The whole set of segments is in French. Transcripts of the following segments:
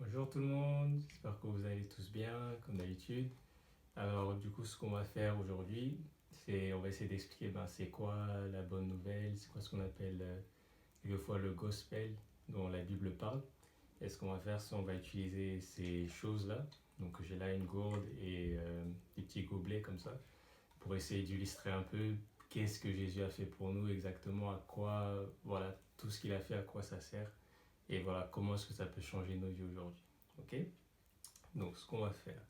Bonjour tout le monde, j'espère que vous allez tous bien, comme d'habitude. Alors du coup, ce qu'on va faire aujourd'hui, c'est on va essayer d'expliquer c'est quoi la bonne nouvelle, c'est quoi ce qu'on appelle quelquefois le gospel dont la Bible parle. Et ce qu'on va faire, c'est on va utiliser ces choses-là. Donc j'ai là une gourde et des petits gobelets comme ça pour essayer d'illustrer un peu qu'est-ce que Jésus a fait pour nous exactement, à quoi, voilà, tout ce qu'il a fait, à quoi ça sert et voilà comment est-ce que ça peut changer nos vies aujourd'hui. Ok? Donc, ce qu'on va faire,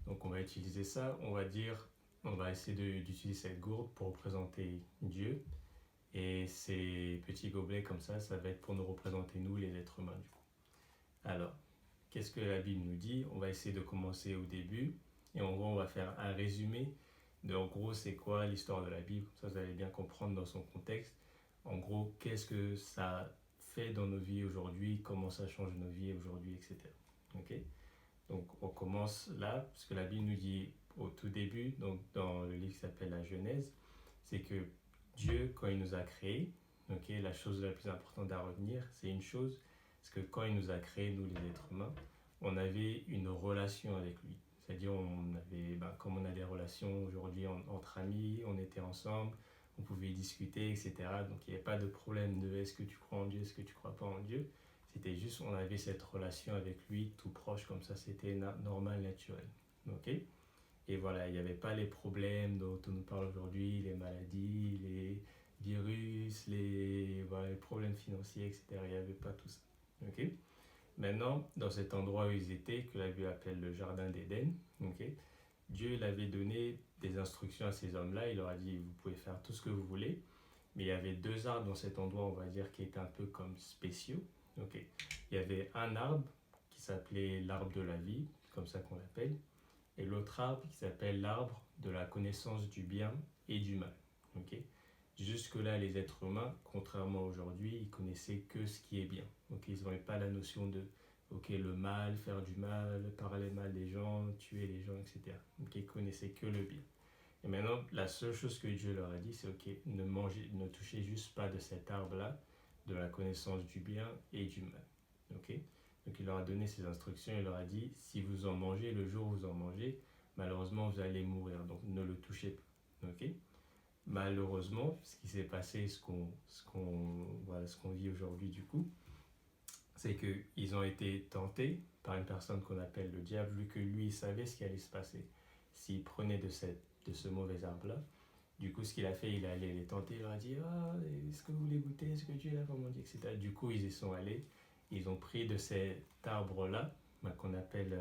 donc on va utiliser ça, on va essayer d'utiliser cette gourde pour représenter Dieu. Et ces petits gobelets comme ça va être pour nous représenter nous, les êtres humains du coup. Alors, qu'est-ce que la Bible nous dit? On va essayer de commencer au début. Et en gros, on va faire un résumé de, en gros, c'est quoi l'histoire de la Bible. Ça, vous allez bien comprendre dans son contexte. En gros, qu'est-ce que ça fait dans nos vies aujourd'hui, comment ça change nos vies aujourd'hui, etc. Ok. Donc on commence là, parce que la Bible nous dit au tout début, donc dans le livre qui s'appelle la Genèse, c'est que Dieu, quand il nous a créés, ok, la chose la plus importante à retenir, c'est une chose, c'est que quand il nous a créés, nous les êtres humains, on avait une relation avec lui. C'est-à-dire, on avait, comme on a des relations aujourd'hui entre amis, on était ensemble, on pouvait discuter, etc. Donc il n'y avait pas de problème de est-ce que tu crois en Dieu, est-ce que tu crois pas en Dieu. C'était juste, on avait cette relation avec lui tout proche, comme ça, c'était normal, naturel. Ok. Et voilà, il n'y avait pas les problèmes dont on nous parle aujourd'hui, les maladies, les virus, voilà, les problèmes financiers, etc. Il n'y avait pas tout ça. Ok. Maintenant, dans cet endroit où ils étaient, que la Bible appelle le jardin d'Éden, ok, Dieu il avait donné des instructions à ces hommes-là. Il leur a dit, vous pouvez faire tout ce que vous voulez. Mais il y avait deux arbres dans cet endroit, on va dire, qui étaient un peu comme spéciaux. Ok. Il y avait un arbre qui s'appelait l'arbre de la vie, comme ça qu'on l'appelle, et l'autre arbre qui s'appelle l'arbre de la connaissance du bien et du mal. Ok. Jusque-là, les êtres humains, contrairement à aujourd'hui, ils connaissaient que ce qui est bien. Ok. Ils n'avaient pas la notion de le mal, faire du mal, parler mal des gens, tuer les gens, etc. Ok. Ils connaissaient que le bien. Et maintenant, la seule chose que Dieu leur a dit, c'est ok, ne touchez juste pas de cet arbre-là, de la connaissance du bien et du mal. Ok. Donc il leur a donné ces instructions, il leur a dit, si vous en mangez, le jour où vous en mangez, malheureusement vous allez mourir, donc ne le touchez pas. Ok. Malheureusement, ce qui s'est passé, ce qu'on vit aujourd'hui du coup, c'est qu'ils ont été tentés par une personne qu'on appelle le diable, vu que lui, il savait ce qui allait se passer. S'il prenait de ce mauvais arbre-là, du coup, ce qu'il a fait, il est allé les tenter, il leur a dit ah, est-ce que vous voulez goûter, est-ce que Dieu est là, comme on dit, etc. Du coup, ils y sont allés, ils ont pris de cet arbre-là, qu'on appelle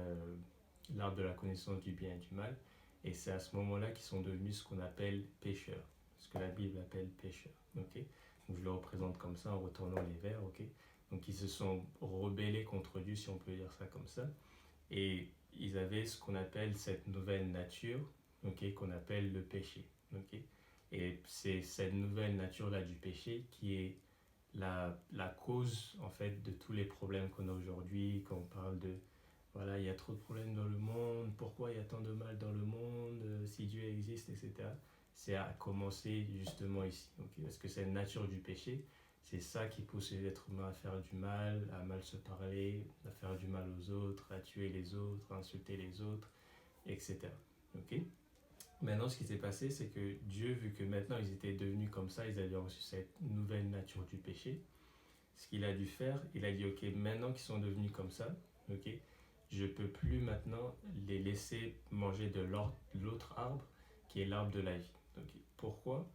l'arbre de la connaissance du bien et du mal, et c'est à ce moment-là qu'ils sont devenus ce qu'on appelle pécheurs, ce que la Bible appelle pécheurs. Okay. Donc, je le représente comme ça en retournant les vers. Okay. Donc, ils se sont rebellés contre Dieu, si on peut dire ça comme ça, et ils avaient ce qu'on appelle cette nouvelle nature, qu'on appelle le péché. Okay. Et c'est cette nouvelle nature-là du péché qui est la cause en fait de tous les problèmes qu'on a aujourd'hui, quand on parle de voilà, il y a trop de problèmes dans le monde, pourquoi il y a tant de mal dans le monde, si Dieu existe, etc. C'est à commencer justement ici. Okay. Parce que cette nature du péché, c'est ça qui pousse les êtres humains à faire du mal, à mal se parler, à faire du mal aux autres, à tuer les autres, à insulter les autres, etc. Okay. Maintenant, ce qui s'est passé, c'est que Dieu, vu que maintenant ils étaient devenus comme ça, ils avaient reçu cette nouvelle nature du péché, ce qu'il a dû faire, il a dit, ok, maintenant qu'ils sont devenus comme ça, ok, je ne peux plus maintenant les laisser manger de l'autre arbre, qui est l'arbre de la vie. Okay. Pourquoi?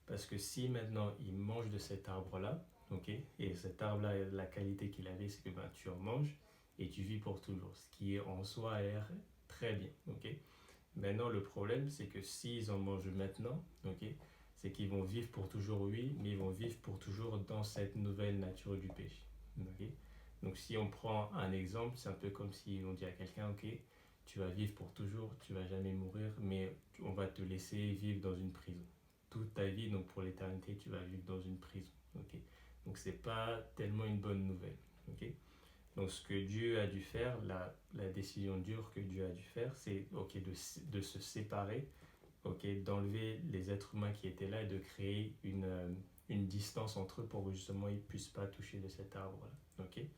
Parce que si maintenant ils mangent de cet arbre-là, ok, et cet arbre-là, la qualité qu'il avait, c'est que tu en manges et tu vis pour toujours, ce qui en soi a l'air très bien. Okay. Maintenant, le problème, c'est que s'ils en mangent maintenant, okay, c'est qu'ils vont vivre pour toujours, oui, mais ils vont vivre pour toujours dans cette nouvelle nature du péché. Okay. Donc, si on prend un exemple, c'est un peu comme si on dit à quelqu'un, ok, tu vas vivre pour toujours, tu vas jamais mourir, mais on va te laisser vivre dans une prison. Toute ta vie, donc pour l'éternité, tu vas vivre dans une prison. Okay. Donc, c'est pas tellement une bonne nouvelle. Okay. Donc ce que Dieu a dû faire, la décision dure que Dieu a dû faire, c'est okay, de se séparer, okay, d'enlever les êtres humains qui étaient là et de créer une distance entre eux pour que justement ils ne puissent pas toucher de cet arbre-là. Okay.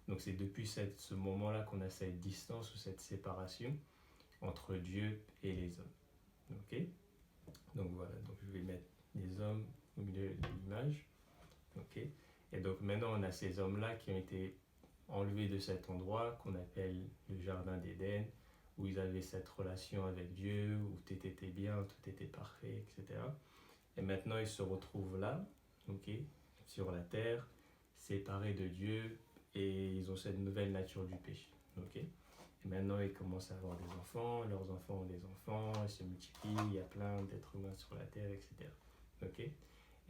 Donc c'est depuis ce moment-là qu'on a cette distance ou cette séparation entre Dieu et les hommes. Ok? Donc voilà, donc je vais mettre les hommes au milieu de l'image. Ok? Et donc maintenant on a ces hommes-là qui ont été enlevés de cet endroit qu'on appelle le jardin d'Éden, où ils avaient cette relation avec Dieu, où tout était bien, tout était parfait, etc. Et maintenant ils se retrouvent là, ok, sur la terre, séparés de Dieu, et ils ont cette nouvelle nature du péché. Ok? Et maintenant ils commencent à avoir des enfants, leurs enfants ont des enfants, ils se multiplient, il y a plein d'êtres humains sur la terre, etc. Ok?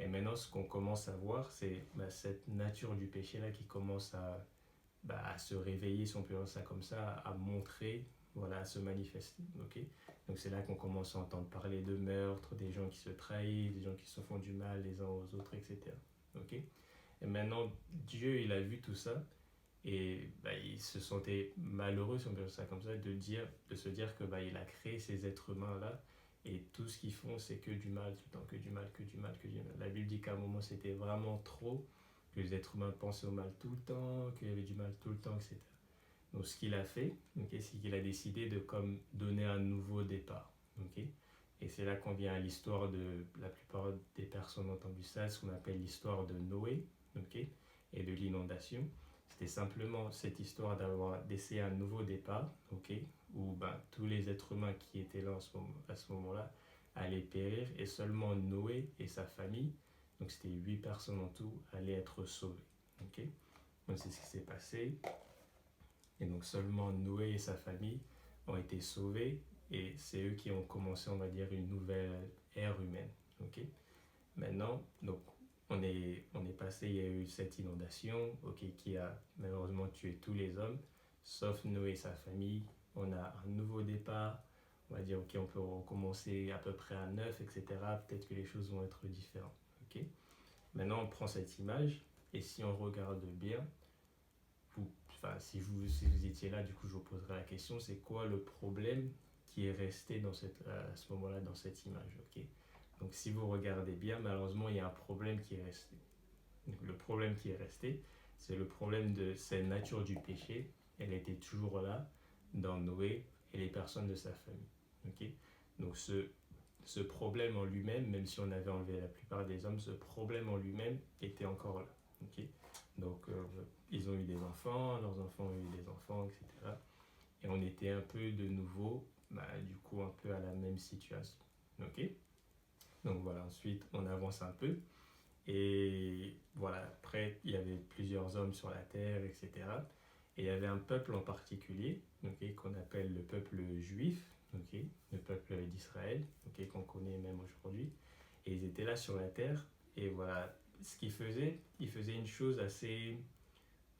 Et maintenant ce qu'on commence à voir, c'est cette nature du péché là qui commence à se réveiller, si on peut dire ça comme ça, à montrer, voilà, à se manifester. Ok? Donc c'est là qu'on commence à entendre parler de meurtres, des gens qui se trahissent, des gens qui se font du mal les uns aux autres, etc. Ok? Et maintenant, Dieu, il a vu tout ça et il se sentait malheureux, si on peut dire ça comme ça, de se dire que il a créé ces êtres humains-là et tout ce qu'ils font, c'est que du mal tout le temps, que du mal, que du mal, que du mal. La Bible dit qu'à un moment, c'était vraiment trop, que les êtres humains pensaient au mal tout le temps, qu'il y avait du mal tout le temps, etc. Donc ce qu'il a fait, okay, c'est qu'il a décidé de comme donner un nouveau départ. Okay? Et c'est là qu'on vient à l'histoire de la plupart des personnes ont entendu ça, ce qu'on appelle l'histoire de Noé, okay, et de l'inondation. C'était simplement cette histoire d'essayer un nouveau départ, okay, où tous les êtres humains qui étaient là à ce moment-là allaient périr et seulement Noé et sa famille, donc c'était 8 personnes en tout, allaient être sauvées. Okay? Donc c'est ce qui s'est passé. Et donc seulement Noé et sa famille ont été sauvés et c'est eux qui ont commencé, on va dire, une nouvelle ère humaine. Okay? Maintenant, donc on est passé, il y a eu cette inondation, okay, qui a malheureusement tué tous les hommes, sauf Noé et sa famille. On a un nouveau départ, on va dire, ok, on peut recommencer à peu près à neuf, etc. Peut-être que les choses vont être différentes. Okay? Maintenant, on prend cette image et si on regarde bien, si vous étiez là, du coup, je vous poserai la question, c'est quoi le problème qui est resté à ce moment-là dans cette image, ok? Donc, si vous regardez bien, malheureusement, il y a un problème qui est resté. Donc, le problème qui est resté, c'est le problème de cette nature du péché. Elle était toujours là dans Noé et les personnes de sa famille, ok? Donc, ce problème en lui-même, même si on avait enlevé la plupart des hommes, ce problème en lui-même était encore là, ok? Donc, ils ont eu des enfants, leurs enfants ont eu des enfants, etc. Et on était un peu de nouveau, du coup, un peu à la même situation. Ok? Donc voilà, ensuite, on avance un peu. Et voilà, après, il y avait plusieurs hommes sur la terre, etc. Et il y avait un peuple en particulier, okay, qu'on appelle le peuple juif, okay, le peuple d'Israël, okay, qu'on connaît même aujourd'hui. Et ils étaient là sur la terre. Et voilà, ce qu'ils faisaient, ils faisaient une chose assez,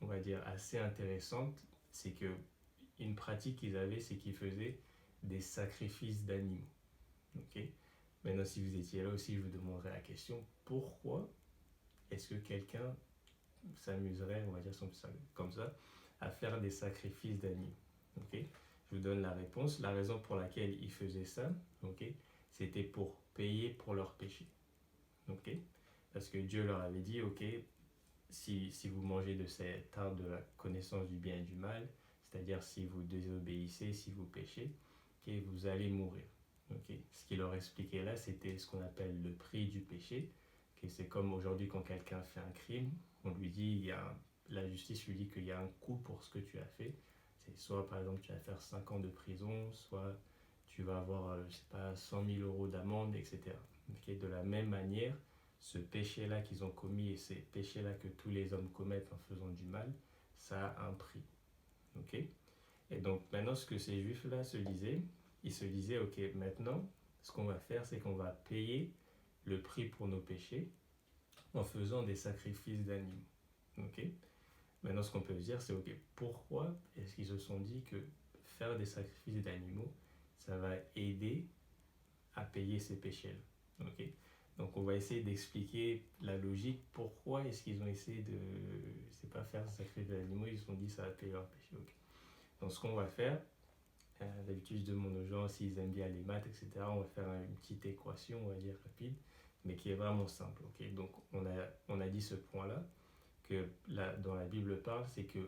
on va dire, assez intéressante. C'est que une pratique qu'ils avaient, c'est qu'ils faisaient des sacrifices d'animaux. Okay? Maintenant, si vous étiez là aussi, je vous demanderai la question, pourquoi est-ce que quelqu'un s'amuserait, on va dire comme ça, à faire des sacrifices d'animaux? Okay? Je vous donne la réponse. La raison pour laquelle ils faisaient ça, okay, c'était pour payer pour leurs péchés. Okay? Parce que Dieu leur avait dit, ok, si vous mangez de cet arbre de la connaissance du bien et du mal, c'est-à-dire si vous désobéissez, si vous péchez, okay, vous allez mourir. Okay? Ce qu'il leur expliquait là, c'était ce qu'on appelle le prix du péché. Okay? C'est comme aujourd'hui quand quelqu'un fait un crime, on lui dit, la justice lui dit qu'il y a un coût pour ce que tu as fait. C'est soit par exemple tu vas faire 5 ans de prison, soit tu vas avoir, je sais pas, 100 000 euros d'amende, etc. Okay? De la même manière, ce péché-là qu'ils ont commis et ces péchés-là que tous les hommes commettent en faisant du mal, ça a un prix. Ok? Et donc maintenant, ce que ces juifs-là se disaient, ils se disaient, ok, maintenant, ce qu'on va faire, c'est qu'on va payer le prix pour nos péchés en faisant des sacrifices d'animaux. Ok? Maintenant, ce qu'on peut se dire, c'est, ok, pourquoi est-ce qu'ils se sont dit que faire des sacrifices d'animaux, ça va aider à payer ces péchés-là? Ok? Donc on va essayer d'expliquer la logique, pourquoi est-ce qu'ils ont essayé de, c'est pas faire sacrifice d'animaux, ils se sont dit ça va payer leur péché. Okay. Donc ce qu'on va faire, d'habitude je demande aux gens s'ils aiment bien les maths, etc. On va faire une petite équation, on va dire rapide, mais qui est vraiment simple. Okay. Donc on a dit ce point-là, que dans la Bible parle, c'est que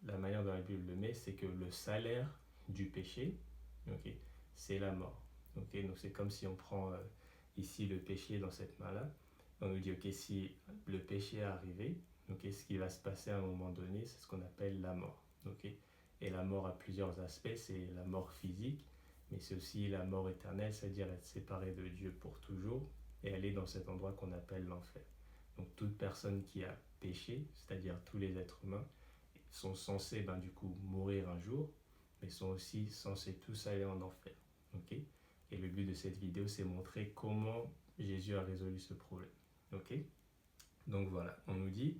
la manière dont la Bible le met, c'est que le salaire du péché, ok, c'est la mort. Ok, donc c'est comme si on prend ici le péché dans cette main-là. On nous dit, ok, si le péché est arrivé, ok, ce qui va se passer à un moment donné, c'est ce qu'on appelle la mort. Ok, et la mort a plusieurs aspects, c'est la mort physique, mais c'est aussi la mort éternelle, c'est-à-dire être séparé de Dieu pour toujours et aller dans cet endroit qu'on appelle l'enfer. Donc toute personne qui a péché, c'est-à-dire tous les êtres humains, sont censés du coup mourir un jour, mais sont aussi censés tous aller en enfer. Ok. Et le but de cette vidéo, c'est montrer comment Jésus a résolu ce problème. Ok. Donc voilà, on nous dit,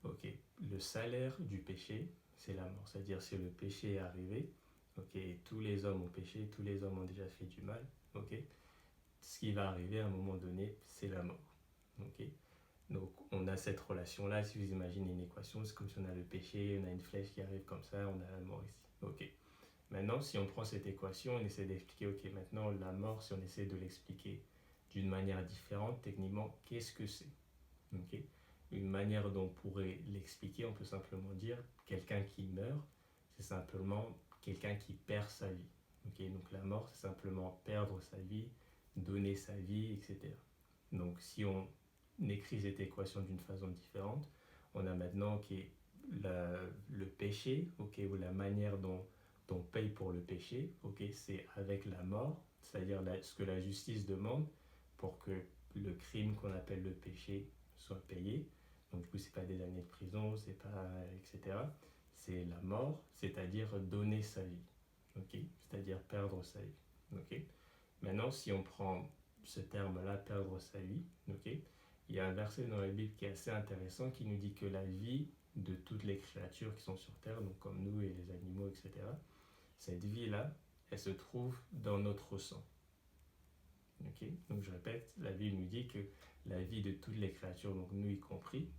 ok, le salaire du péché, c'est la mort. C'est-à-dire si le péché est arrivé, ok, et tous les hommes ont péché, tous les hommes ont déjà fait du mal, ok, ce qui va arriver à un moment donné, c'est la mort. Ok. Donc on a cette relation-là, si vous imaginez une équation, c'est comme si on a le péché, on a une flèche qui arrive comme ça, on a la mort ici. Ok. Maintenant, si on prend cette équation, on essaie d'expliquer, ok, maintenant la mort, si on essaie de l'expliquer d'une manière différente, techniquement, qu'est-ce que c'est? Ok. Une manière dont on pourrait l'expliquer, on peut simplement dire, quelqu'un qui meurt, c'est simplement quelqu'un qui perd sa vie. Ok. Donc la mort, c'est simplement perdre sa vie, donner sa vie, etc. Donc si on écrit cette équation d'une façon différente, on a maintenant okay, le péché, okay, ou la manière dont on paye pour le péché, okay, c'est avec la mort, c'est-à-dire ce que la justice demande pour que le crime qu'on appelle le péché soit payé. Donc du coup, c'est pas des années de prison, c'est pas etc. C'est la mort, c'est-à-dire donner sa vie, okay, c'est-à-dire perdre sa vie. Okay. Maintenant, si on prend ce terme-là, perdre sa vie, okay, il y a un verset dans la Bible qui est assez intéressant qui nous dit que la vie de toutes les créatures qui sont sur terre, donc comme nous et les animaux, etc., cette vie-là, elle se trouve dans notre sang. Okay. Donc je répète, la Bible nous dit que la vie de toutes les créatures, donc nous y compris,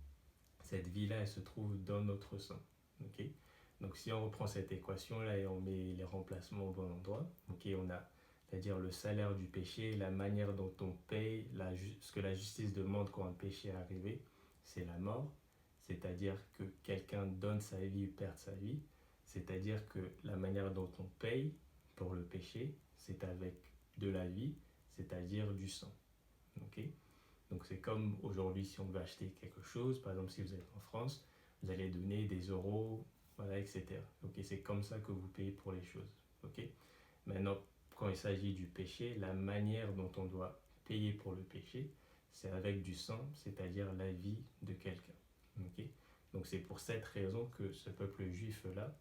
cette vie-là, elle se trouve dans notre sang. Okay. Donc si on reprend cette équation-là et on met les remplacements au bon endroit, okay, on a c'est-à-dire le salaire du péché, la manière dont on paye, ce que la justice demande quand un péché est arrivé, c'est la mort, c'est-à-dire que quelqu'un donne sa vie ou perd sa vie, c'est-à-dire que la manière dont on paye pour le péché, c'est avec de la vie, c'est-à-dire du sang. Okay. Donc c'est comme aujourd'hui si on veut acheter quelque chose, par exemple si vous êtes en France, vous allez donner des euros, voilà, etc. Okay. C'est comme ça que vous payez pour les choses. Okay. Maintenant, quand il s'agit du péché, la manière dont on doit payer pour le péché, c'est avec du sang, c'est-à-dire la vie de quelqu'un. Okay. Donc c'est pour cette raison que ce peuple juif-là,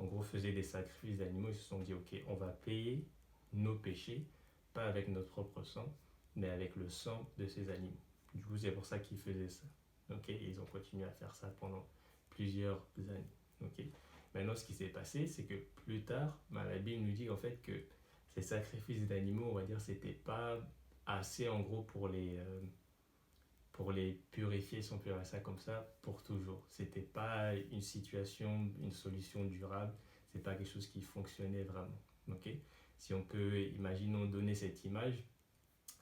en gros, faisait des sacrifices d'animaux. Ils se sont dit, ok, on va payer nos péchés, pas avec notre propre sang, mais avec le sang de ces animaux. Du coup, c'est pour ça qu'ils faisaient ça. Okay. Et ils ont continué à faire ça pendant plusieurs années. Okay. Maintenant, ce qui s'est passé, c'est que plus tard, la Bible nous dit en fait que ces sacrifices d'animaux, on va dire, c'était pas assez en gros pour les purifier, si on peut dire ça comme ça, pour toujours. C'était pas une situation, une solution durable, c'est pas quelque chose qui fonctionnait vraiment. Okay. Si on peut, imaginons donner cette image,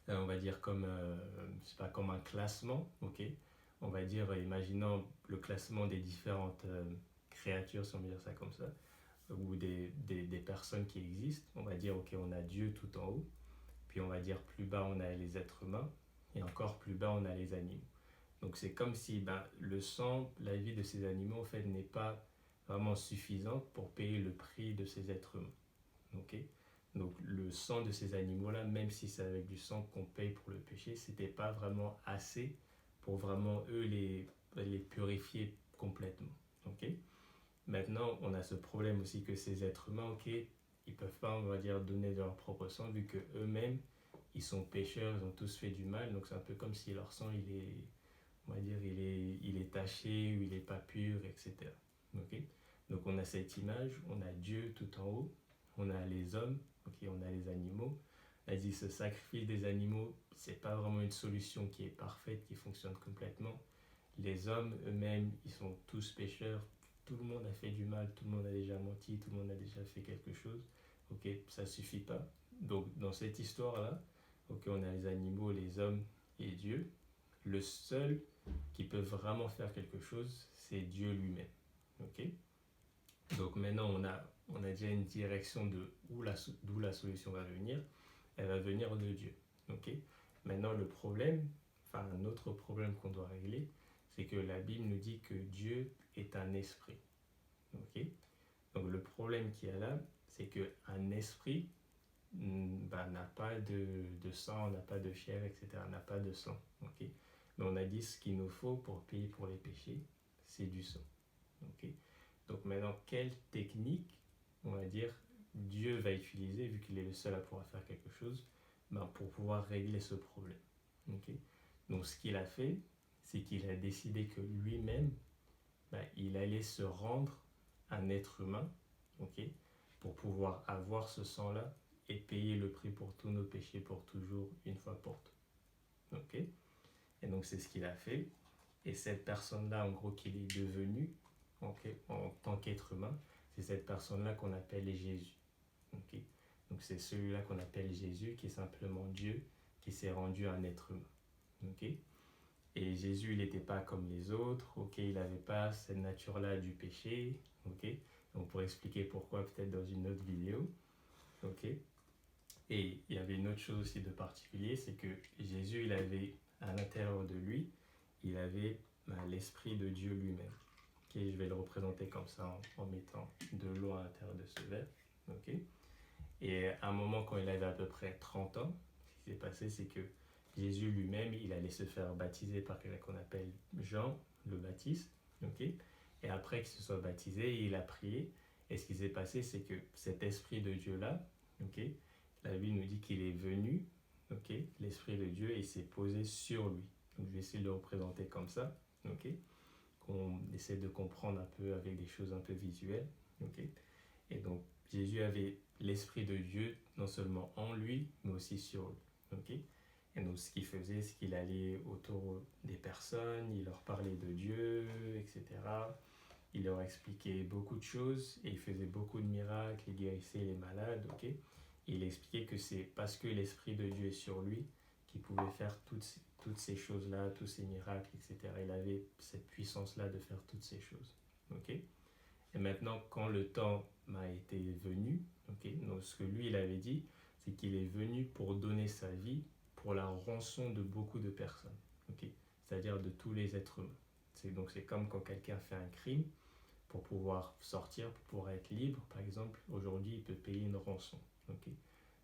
on va dire comme, c'est pas comme un classement, ok. On va dire, imaginons le classement des différentes créatures, si on veut dire ça comme ça, ou des personnes qui existent. On va dire, ok, on a Dieu tout en haut, puis on va dire plus bas, on a les êtres humains, et encore plus bas, on a les animaux. Donc c'est comme si le sang, la vie de ces animaux, en fait, n'est pas vraiment suffisante pour payer le prix de ces êtres humains. Okay. Donc le sang de ces animaux-là, même si c'est avec du sang qu'on paye pour le péché, c'était pas vraiment assez pour vraiment eux les purifier complètement. Okay. Maintenant, on a ce problème aussi que ces êtres humains, okay, ils peuvent pas, on va dire, donner de leur propre sang vu que eux-mêmes, ils sont pécheurs, ils ont tous fait du mal, donc c'est un peu comme si leur sang, on va dire, il est taché ou il est pas pur, etc. Okay. Donc on a cette image, on a Dieu tout en haut, on a les hommes, okay, on a les animaux. On a dit ce sacrifice des animaux, c'est pas vraiment une solution qui est parfaite, qui fonctionne complètement. Les hommes eux-mêmes, ils sont tous pécheurs. Tout le monde a fait du mal, tout le monde a déjà menti, tout le monde a déjà fait quelque chose. Ok, ça suffit pas. Donc dans cette histoire-là, ok, on a les animaux, les hommes et Dieu. Le seul qui peut vraiment faire quelque chose, c'est Dieu lui-même. Ok. Donc maintenant, on a déjà une direction de d'où la solution va venir. Elle va venir de Dieu. Ok. Maintenant, le problème, enfin un autre problème qu'on doit régler, c'est que la Bible nous dit que Dieu est un esprit. Ok. Donc le problème qu'il y a là, c'est qu'un esprit n'a pas de sang, n'a pas de chair, etc. N'a pas de sang. Ok. Mais on a dit ce qu'il nous faut pour payer pour les péchés, c'est du sang. Ok. Donc maintenant, quelle technique, on va dire, Dieu va utiliser, vu qu'il est le seul à pouvoir faire quelque chose, pour pouvoir régler ce problème. Ok. Donc ce qu'il a fait, c'est qu'il a décidé que lui-même, il allait se rendre un être humain, ok, pour pouvoir avoir ce sang-là et payer le prix pour tous nos péchés pour toujours, une fois pour toutes. Ok. Et donc c'est ce qu'il a fait. Et cette personne-là, en gros, qu'il est devenu, okay, en tant qu'être humain, c'est cette personne-là qu'on appelle Jésus. Okay. Donc c'est celui-là qu'on appelle Jésus, qui est simplement Dieu, qui s'est rendu un être humain. Okay. Et Jésus, il n'était pas comme les autres, okay, il n'avait pas cette nature-là du péché. Okay. On pourrait expliquer pourquoi peut-être dans une autre vidéo. Okay. Et il y avait une autre chose aussi de particulier, c'est que Jésus, il avait à l'intérieur de lui, il avait l'Esprit de Dieu lui-même. Okay, je vais le représenter comme ça en mettant de l'eau à l'intérieur de ce verre. Okay. Et à un moment, quand il avait à peu près 30 ans, ce qui s'est passé, c'est que Jésus lui-même, il allait se faire baptiser par quelqu'un qu'on appelle Jean le Baptiste. Okay. Et après qu'il se soit baptisé, il a prié. Et ce qui s'est passé, c'est que cet Esprit de Dieu-là, okay, la Bible nous dit qu'il est venu, okay, l'Esprit de Dieu, et s'est posé sur lui. Donc je vais essayer de le représenter comme ça. Okay. Qu'on essaie de comprendre un peu avec des choses un peu visuelles. Okay. Et donc, Jésus avait l'Esprit de Dieu non seulement en lui, mais aussi sur lui. Okay. Et donc, ce qu'il faisait, c'est qu'il allait autour des personnes, il leur parlait de Dieu, etc. Il leur expliquait beaucoup de choses et il faisait beaucoup de miracles, il guérissait les malades. Okay. Et il expliquait que c'est parce que l'Esprit de Dieu est sur lui qu'il pouvait faire toutes ces choses-là, tous ces miracles, etc. Il avait cette puissance-là de faire toutes ces choses. Okay. Et maintenant, quand le temps m'a été venu, okay, donc ce que lui, il avait dit, c'est qu'il est venu pour donner sa vie pour la rançon de beaucoup de personnes. Okay. C'est-à-dire de tous les êtres humains. Donc c'est comme quand quelqu'un fait un crime, pour pouvoir sortir, pour pouvoir être libre, par exemple, aujourd'hui, il peut payer une rançon. Okay.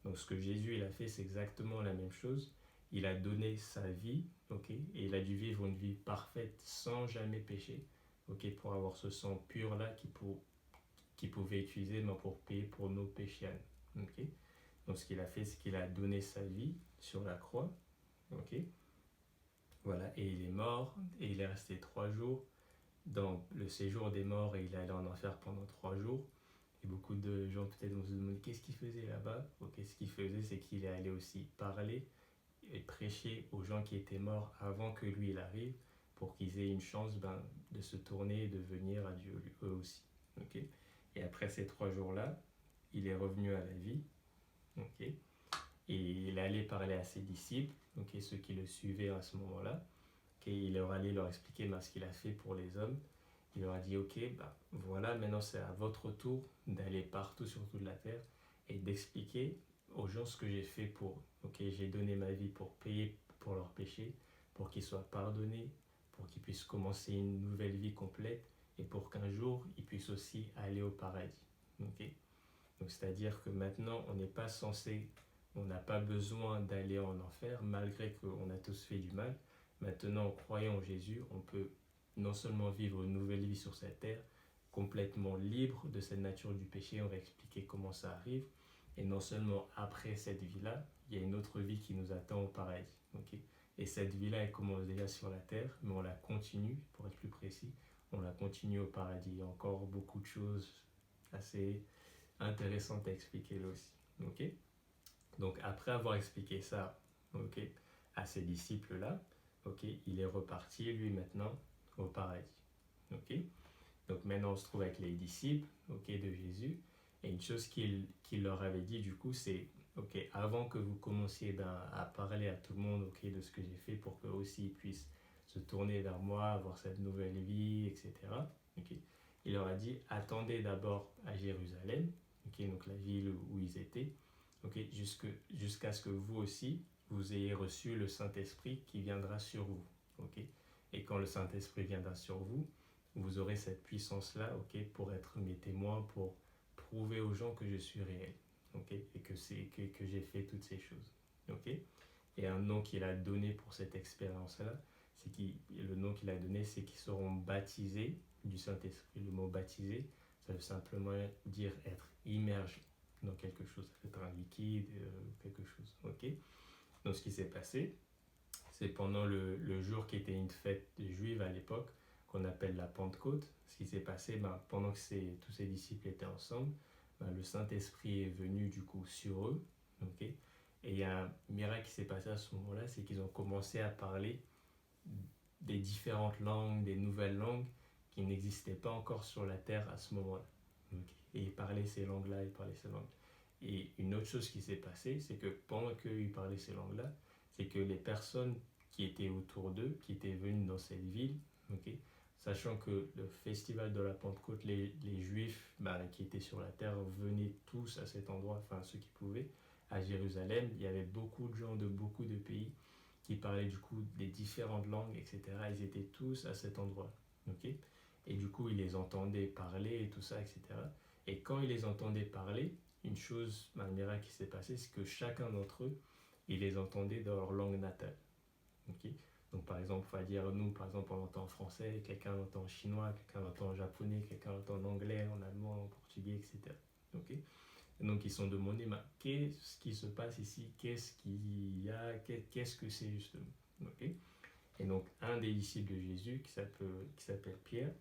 Donc ce que Jésus il a fait, c'est exactement la même chose. Il a donné sa vie, okay, et il a dû vivre une vie parfaite sans jamais pécher, okay, pour avoir ce sang pur-là qu'il pouvait utiliser pour payer pour nos péchés. Okay. Donc ce qu'il a fait, c'est qu'il a donné sa vie sur la croix. Okay. Voilà, et il est mort, et il est resté 3 jours dans le séjour des morts, et il est allé en enfer pendant 3 jours. Et beaucoup de gens peut-être vont se demander qu'est-ce qu'il faisait là-bas. Okay, ce qu'il faisait, c'est qu'il est allé aussi parler et prêcher aux gens qui étaient morts avant que lui il arrive, pour qu'ils aient une chance de se tourner et de venir à Dieu eux aussi. Okay. Et après ces 3 jours-là, il est revenu à la vie. Okay. Et il allait parler à ses disciples, okay, ceux qui le suivaient à ce moment-là. Okay. Il leur allait leur expliquer ce qu'il a fait pour les hommes. Il leur a dit, ok, voilà, maintenant c'est à votre tour d'aller partout sur toute la terre et d'expliquer aux gens ce que j'ai fait pour eux. Okay, j'ai donné ma vie pour payer pour leurs péchés, pour qu'ils soient pardonnés, pour qu'ils puissent commencer une nouvelle vie complète et pour qu'un jour ils puissent aussi aller au paradis. Okay. Donc c'est-à-dire que maintenant on n'est pas censé, on n'a pas besoin d'aller en enfer malgré qu'on a tous fait du mal. Maintenant en croyant en Jésus, on peut non seulement vivre une nouvelle vie sur cette terre, complètement libre de cette nature du péché, on va expliquer comment ça arrive, et non seulement après cette vie-là, il y a une autre vie qui nous attend au paradis. Okay. Et cette vie-là, elle commence déjà sur la terre, mais on la continue, pour être plus précis, on la continue au paradis. Il y a encore beaucoup de choses assez intéressantes à expliquer là aussi. Okay. Donc après avoir expliqué ça, okay, à ses disciples-là, okay, il est reparti, lui, maintenant, au paradis. Okay. Donc maintenant, on se trouve avec les disciples, okay, de Jésus. Et une chose qu'il leur avait dit, du coup, c'est, okay, avant que vous commenciez à parler à tout le monde, okay, de ce que j'ai fait pour qu'eux aussi puissent se tourner vers moi, avoir cette nouvelle vie, etc. Okay, il leur a dit, attendez d'abord à Jérusalem, ok, donc la ville où ils étaient, ok, jusqu'à ce que vous aussi, vous ayez reçu le Saint-Esprit qui viendra sur vous, ok. Et quand le Saint-Esprit viendra sur vous, vous aurez cette puissance-là, ok, pour être mes témoins, pour prouver aux gens que je suis réel, ok, et que j'ai fait toutes ces choses, ok. Et un nom qu'il a donné pour cette expérience-là, le nom qu'il a donné, c'est qu'ils seront baptisés du Saint-Esprit. Le mot baptisé, ça veut simplement dire être immergé dans quelque chose, ça peut être un liquide, quelque chose, ok. Donc ce qui s'est passé, c'est pendant le jour qui était une fête juive à l'époque, qu'on appelle la Pentecôte. Ce qui s'est passé, pendant que tous ces disciples étaient ensemble, le Saint-Esprit est venu du coup sur eux, ok. Et il y a un miracle qui s'est passé à ce moment-là, c'est qu'ils ont commencé à parler des différentes langues, des nouvelles langues qui n'existaient pas encore sur la terre à ce moment-là. Okay. Et ils parlaient ces langues-là, ils parlaient ces langues. Et une autre chose qui s'est passée, c'est que pendant qu'ils parlaient ces langues-là, c'est que les personnes qui étaient autour d'eux, qui étaient venues dans cette ville, okay, sachant que le festival de la Pentecôte, les Juifs qui étaient sur la terre venaient tous à cet endroit, enfin ceux qui pouvaient, à Jérusalem. Il y avait beaucoup de gens de beaucoup de pays qui parlaient du coup des différentes langues, etc. Ils étaient tous à cet endroit, ok. Et du coup, ils les entendaient parler et tout ça, etc. Et quand ils les entendaient parler, une chose, un miracle qui s'est passé, c'est que chacun d'entre eux, ils les entendaient dans leur langue natale, ok. Donc par exemple, on va dire, nous, par exemple, on entend en français, quelqu'un entend en chinois, quelqu'un entend en japonais, quelqu'un entend en anglais, en allemand, en portugais, etc. Ok. Et donc ils se sont demandé, qu'est-ce qui se passe ici, qu'est-ce qu'il y a, qu'est-ce que c'est justement, ok. Et donc un des disciples de Jésus, qui s'appelle Pierre,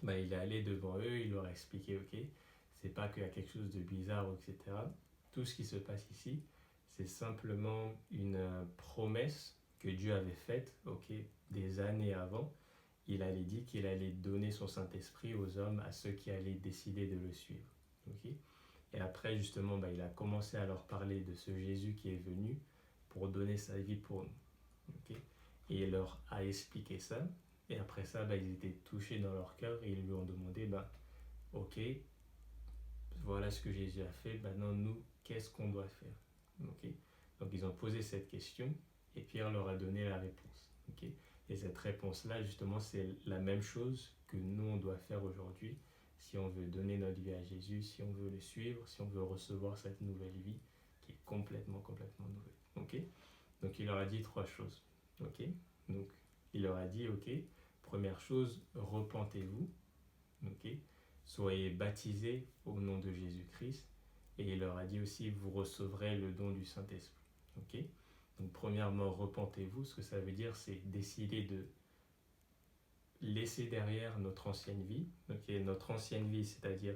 il est allé devant eux, il leur a expliqué, ok, c'est pas qu'il y a quelque chose de bizarre, etc. Tout ce qui se passe ici, c'est simplement une promesse que Dieu avait faite, ok, des années avant. Il avait dit qu'il allait donner son Saint-Esprit aux hommes, à ceux qui allaient décider de le suivre, ok. Et après, justement, il a commencé à leur parler de ce Jésus qui est venu pour donner sa vie pour nous, ok. Et il leur a expliqué ça. Et après ça, ils étaient touchés dans leur cœur et ils lui ont demandé, ok, voilà ce que Jésus a fait, maintenant nous, qu'est-ce qu'on doit faire, ok. Donc ils ont posé cette question et Pierre leur a donné la réponse, ok. Et cette réponse-là, justement, c'est la même chose que nous, on doit faire aujourd'hui si on veut donner notre vie à Jésus, si on veut le suivre, si on veut recevoir cette nouvelle vie qui est complètement nouvelle, ok. Donc il leur a dit 3 choses, ok. Donc il leur a dit, ok, première chose, repentez-vous, ok, soyez baptisés au nom de Jésus-Christ, et il leur a dit aussi, vous recevrez le don du Saint-Esprit, ok. Donc premièrement, repentez-vous, ce que ça veut dire, c'est décider de laisser derrière notre ancienne vie, ok, notre ancienne vie, c'est-à-dire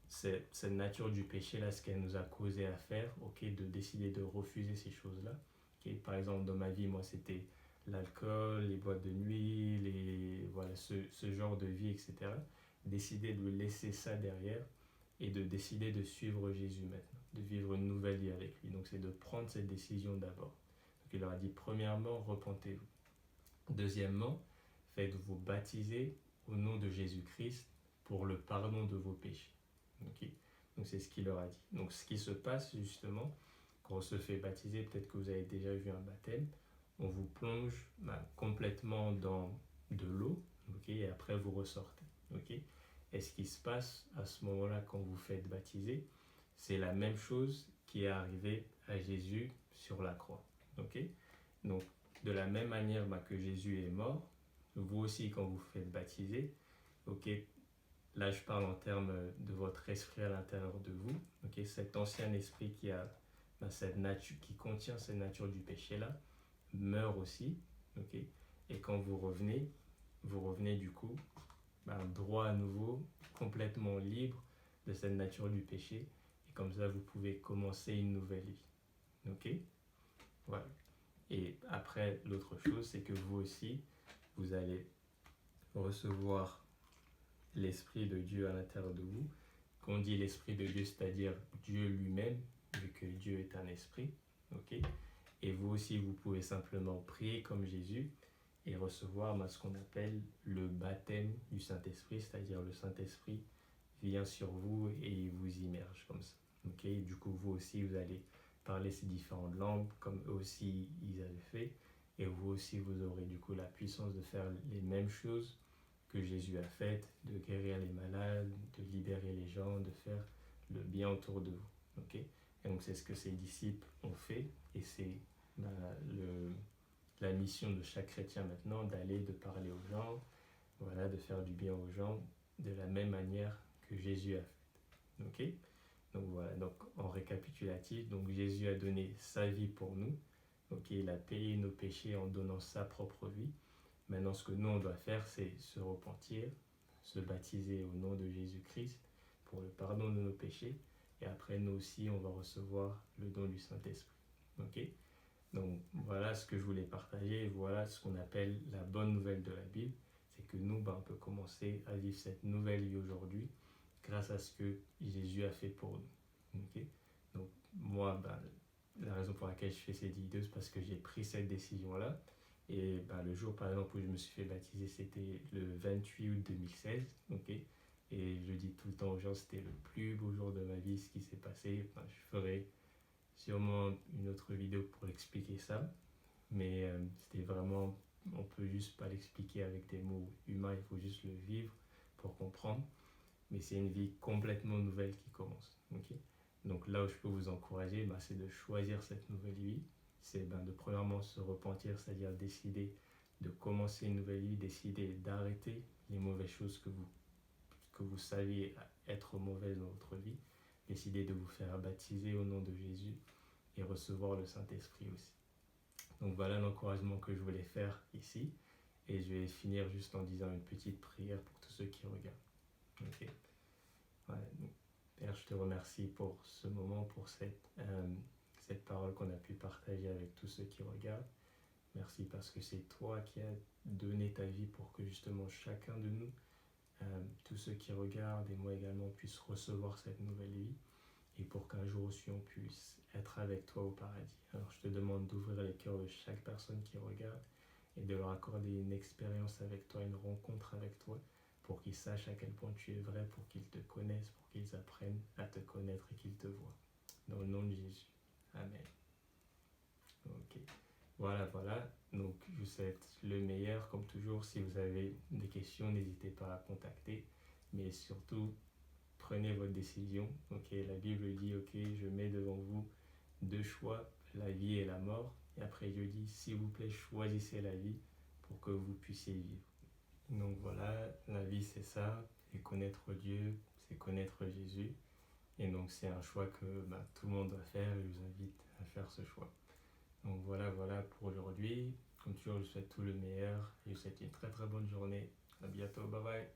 cette nature du péché là, ce qu'elle nous a causé à faire, ok, de décider de refuser ces choses-là, ok. Par exemple, dans ma vie, moi, c'était l'alcool, les boîtes de nuit, voilà, ce genre de vie, etc. Décider de laisser ça derrière et de décider de suivre Jésus maintenant, de vivre une nouvelle vie avec lui. Donc c'est de prendre cette décision d'abord. Donc il leur a dit, premièrement, repentez-vous. Deuxièmement, faites-vous baptiser au nom de Jésus-Christ pour le pardon de vos péchés. Okay. Donc c'est ce qu'il leur a dit. Donc ce qui se passe justement, quand on se fait baptiser, peut-être que vous avez déjà vu un baptême, on vous plonge complètement dans de l'eau, okay, et après vous ressortez. Okay. Et ce qui se passe à ce moment-là quand vous faites baptiser, c'est la même chose qui est arrivée à Jésus sur la croix. Okay. Donc de la même manière que Jésus est mort, vous aussi quand vous faites baptiser, ok, là je parle en termes de votre esprit à l'intérieur de vous, ok, cet ancien esprit qui a cette nature, qui contient cette nature du péché là, meurt aussi, ok, et quand vous revenez du coup droit à nouveau, complètement libre de cette nature du péché, et comme ça vous pouvez commencer une nouvelle vie, ok, voilà. Et après, l'autre chose, c'est que vous aussi, vous allez recevoir l'Esprit de Dieu à l'intérieur de vous. Quand on dit l'Esprit de Dieu, c'est-à-dire Dieu lui-même, vu que Dieu est un esprit, ok. Et vous aussi, vous pouvez simplement prier comme Jésus, et recevoir ce qu'on appelle le baptême du Saint-Esprit, c'est-à-dire le Saint-Esprit vient sur vous et il vous immerge comme ça. Ok, du coup, vous aussi, vous allez parler ces différentes langues comme eux aussi ils avaient fait. Et vous aussi, vous aurez du coup la puissance de faire les mêmes choses que Jésus a faites, de guérir les malades, de libérer les gens, de faire le bien autour de vous. Ok, et donc, c'est ce que ces disciples ont fait. Et c'est ben, la mission de chaque chrétien maintenant, d'aller, de parler aux gens, voilà, de faire du bien aux gens de la même manière que Jésus a fait. Ok, donc voilà, donc en récapitulatif, donc Jésus a donné sa vie pour nous. Ok, il a payé nos péchés en donnant sa propre vie. Maintenant, ce que nous, on doit faire, c'est se repentir, se baptiser au nom de Jésus-Christ pour le pardon de nos péchés. Et après, nous aussi, on va recevoir le don du Saint-Esprit. Ok, donc voilà ce que je voulais partager. Voilà ce qu'on appelle la bonne nouvelle de la Bible. C'est que nous, on peut commencer à vivre cette nouvelle vie aujourd'hui grâce à ce que Jésus a fait pour nous. Ok, donc moi, la raison pour laquelle je fais cette vidéo, c'est parce que j'ai pris cette décision-là. Et le jour, par exemple, où je me suis fait baptiser, c'était le 28 août 2016. Ok, et je dis tout le temps aux gens, c'était le plus beau jour de ma vie, ce qui s'est passé. Je ferai sûrement une autre vidéo pour expliquer ça. Mais c'était vraiment, on peut juste pas l'expliquer avec des mots humains, il faut juste le vivre pour comprendre. Mais c'est une vie complètement nouvelle qui commence. Okay, donc là où je peux vous encourager, c'est de choisir cette nouvelle vie. C'est de premièrement se repentir, c'est-à-dire décider de commencer une nouvelle vie, décider d'arrêter les mauvaises choses que vous saviez être mauvaises dans votre vie, décider de vous faire baptiser au nom de Jésus et recevoir le Saint-Esprit aussi. Donc voilà l'encouragement que je voulais faire ici. Et je vais finir juste en disant une petite prière pour tous ceux qui regardent. Ok. Voilà. Donc, Père, je te remercie pour ce moment, pour cette parole qu'on a pu partager avec tous ceux qui regardent. Merci parce que c'est toi qui as donné ta vie pour que justement chacun de nous, tous ceux qui regardent et moi également, puissent recevoir cette nouvelle vie et pour qu'un jour aussi on puisse être avec toi au paradis. Alors je te demande d'ouvrir les cœurs de chaque personne qui regarde et de leur accorder une expérience avec toi, une rencontre avec toi, pour qu'ils sachent à quel point tu es vrai, pour qu'ils te connaissent, pour qu'ils apprennent à te connaître et qu'ils te voient. Dans le nom de Jésus. Amen. Ok. Voilà. Donc, je vous souhaite le meilleur. Comme toujours, si vous avez des questions, n'hésitez pas à contacter. Mais surtout, prenez votre décision. Ok. La Bible dit, ok, je mets devant vous deux choix, la vie et la mort. Et après, je dis, s'il vous plaît, choisissez la vie pour que vous puissiez vivre. Donc voilà, la vie c'est ça, c'est connaître Dieu, c'est connaître Jésus. Et donc c'est un choix que tout le monde doit faire et je vous invite à faire ce choix. Donc voilà pour aujourd'hui. Comme toujours, je vous souhaite tout le meilleur et je vous souhaite une très très bonne journée. À bientôt, bye bye.